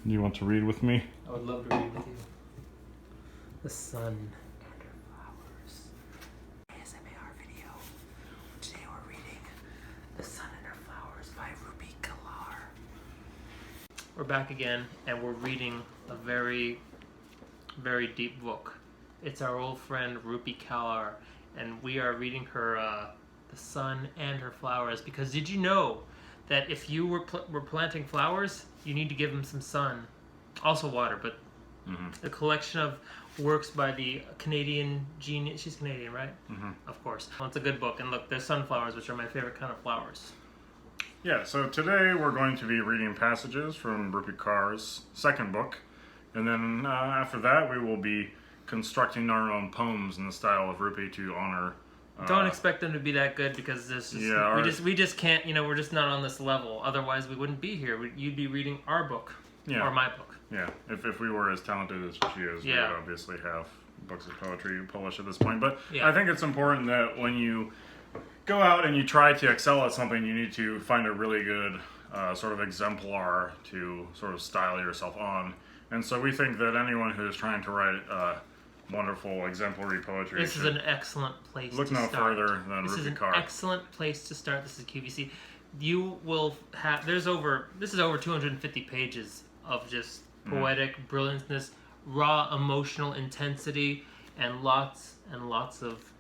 You want to read with me? I would love to read with you. The sun and her flowers. ASMR video. Today we're reading The Sun and Her Flowers by Rupi Kalar. We're back again, and we're reading a very, very deep book. It's our old friend Rupi Kalar, and we are reading her The Sun and Her Flowers, because did you know that if you were planting flowers, you need to give them some sun, also water, but a collection of works by the Canadian genius. She's Canadian, right? Of course. Well, it's a good book, and look, there's sunflowers, which are my favorite kind of flowers. Yeah, so today we're going to be reading passages from Rupi Kaur's second book, and then after that we will be constructing our own poems in the style of Rupi to honor. Don't expect them to be that good, because this is, we just can't, we're just not on this level. Otherwise we wouldn't be here. You'd be reading our book, or my book. Yeah, if we were as talented as she is, we would obviously have books of poetry published at this point. But I think it's important that when you go out and you try to excel at something, you need to find a really good sort of exemplar to sort of style yourself on. And so we think that anyone who is trying to write wonderful exemplary poetry. This is an excellent place to start. Look no further than Rupi Kaur. This is an excellent place to start. This is QVC. You will have, this is over 250 pages of just poetic brilliantness, raw emotional intensity, and lots of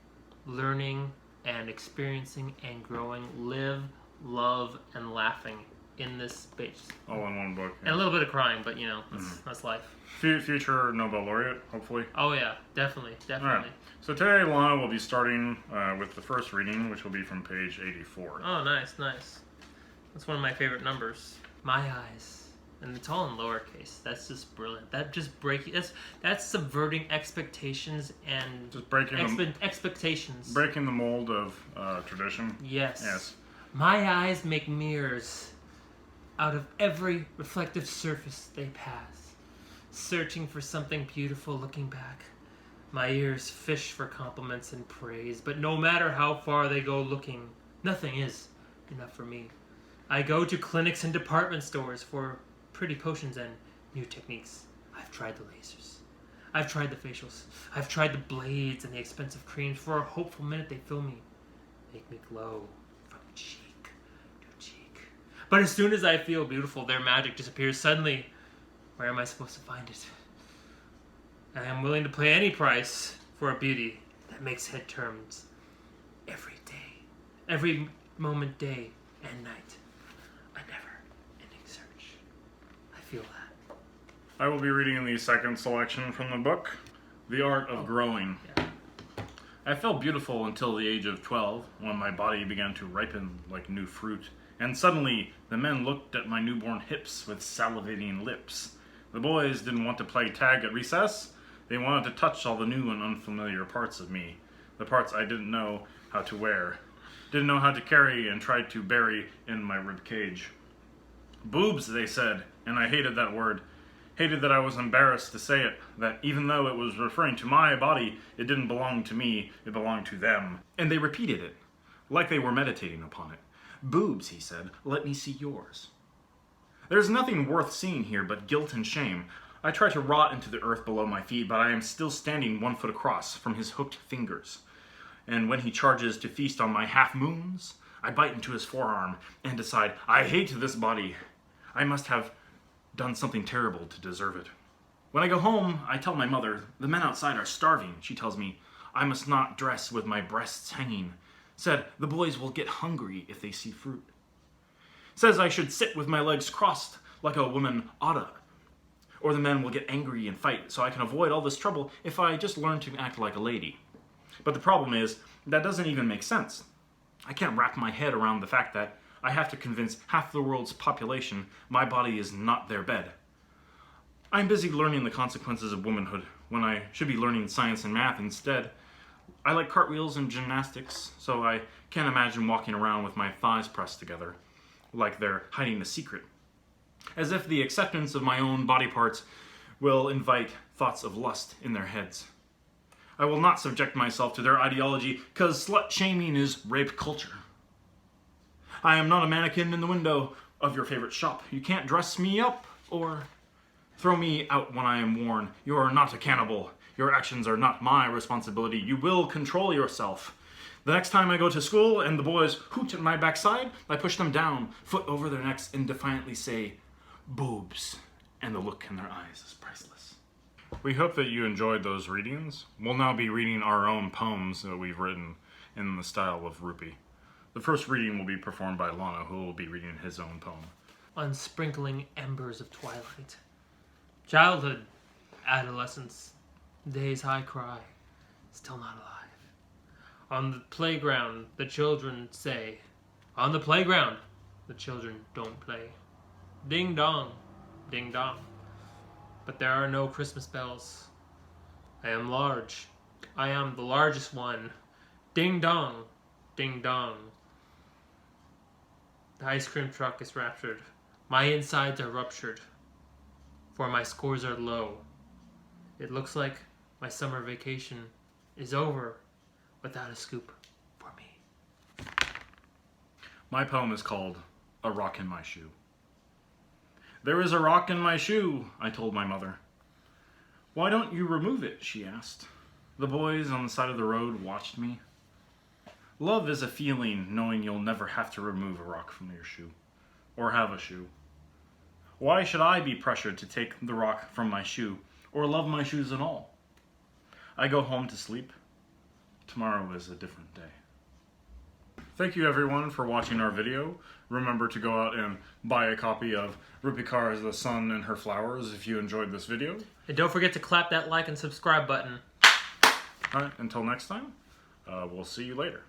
learning and experiencing and growing, live, love, and laughing in this space. All in one book. And a little bit of crying, but that's life. Future Nobel laureate, hopefully. Oh yeah, definitely. All right. So today Lana will be starting with the first reading, which will be from page 84. Oh, nice. That's one of my favorite numbers. My eyes. And it's all in lowercase. That's just brilliant. That just that's subverting expectations and just breaking expectations. Breaking the mold of tradition. Yes. My eyes make mirrors out of every reflective surface they pass, searching for something beautiful looking back. My ears fish for compliments and praise, but no matter how far they go looking, nothing is enough for me. I go to clinics and department stores for pretty potions and new techniques. I've tried the lasers. I've tried the facials. I've tried the blades and the expensive creams. For a hopeful minute they fill me, make me glow from cheek to cheek. But as soon as I feel beautiful, their magic disappears suddenly. Where am I supposed to find it? I am willing to pay any price for a beauty that makes head turns every day. Every moment, day and night. A never-ending search. I feel that. I will be reading the second selection from the book, The Art of Growing. Yeah. I felt beautiful until the age of 12, when my body began to ripen like new fruit, and suddenly the men looked at my newborn hips with salivating lips. The boys didn't want to play tag at recess. They wanted to touch all the new and unfamiliar parts of me, the parts I didn't know how to wear, didn't know how to carry, and tried to bury in my rib cage. Boobs, they said, and I hated that word. Hated that I was embarrassed to say it, that even though it was referring to my body, it didn't belong to me, it belonged to them. And they repeated it, like they were meditating upon it. Boobs, he said, let me see yours. There's nothing worth seeing here but guilt and shame. I try to rot into the earth below my feet, but I am still standing 1 foot across from his hooked fingers. And when he charges to feast on my half-moons, I bite into his forearm and decide, I hate this body. I must have done something terrible to deserve it. When I go home, I tell my mother, the men outside are starving. She tells me, I must not dress with my breasts hanging. Said, the boys will get hungry if they see fruit. Says I should sit with my legs crossed like a woman oughta. Or the men will get angry and fight, so I can avoid all this trouble if I just learn to act like a lady. But the problem is, that doesn't even make sense. I can't wrap my head around the fact that I have to convince half the world's population my body is not their bed. I'm busy learning the consequences of womanhood when I should be learning science and math instead. I like cartwheels and gymnastics, so I can't imagine walking around with my thighs pressed together, like they're hiding a secret. As if the acceptance of my own body parts will invite thoughts of lust in their heads. I will not subject myself to their ideology, because slut-shaming is rape culture. I am not a mannequin in the window of your favorite shop. You can't dress me up or Throw me out when I am worn. You are not a cannibal. Your actions are not my responsibility. You will control yourself. The next time I go to school and the boys hoot at my backside, I push them down, foot over their necks, and defiantly say, boobs. And the look in their eyes is priceless. We hope that you enjoyed those readings. We'll now be reading our own poems that we've written in the style of Rupi. The first reading will be performed by Lana, who will be reading his own poem. On sprinkling embers of twilight. Childhood, adolescence, days high cry, still not alive. On the playground, the children say, on the playground, the children don't play. Ding dong, ding dong. But there are no Christmas bells. I am large. I am the largest one. Ding dong, ding dong. The ice cream truck is raptured. My insides are ruptured, for my scores are low. It looks like my summer vacation is over without a scoop for me. My poem is called A Rock in My Shoe. There is a rock in my shoe, I told my mother. Why don't you remove it, she asked. The boys on the side of the road watched me. Love is a feeling knowing you'll never have to remove a rock from your shoe, or have a shoe. Why should I be pressured to take the rock from my shoe, or love my shoes at all? I go home to sleep. Tomorrow is a different day. Thank you everyone for watching our video. Remember to go out and buy a copy of Rupi Kaur's The Sun and Her Flowers if you enjoyed this video. And don't forget to clap that like and subscribe button. Alright, until next time, we'll see you later.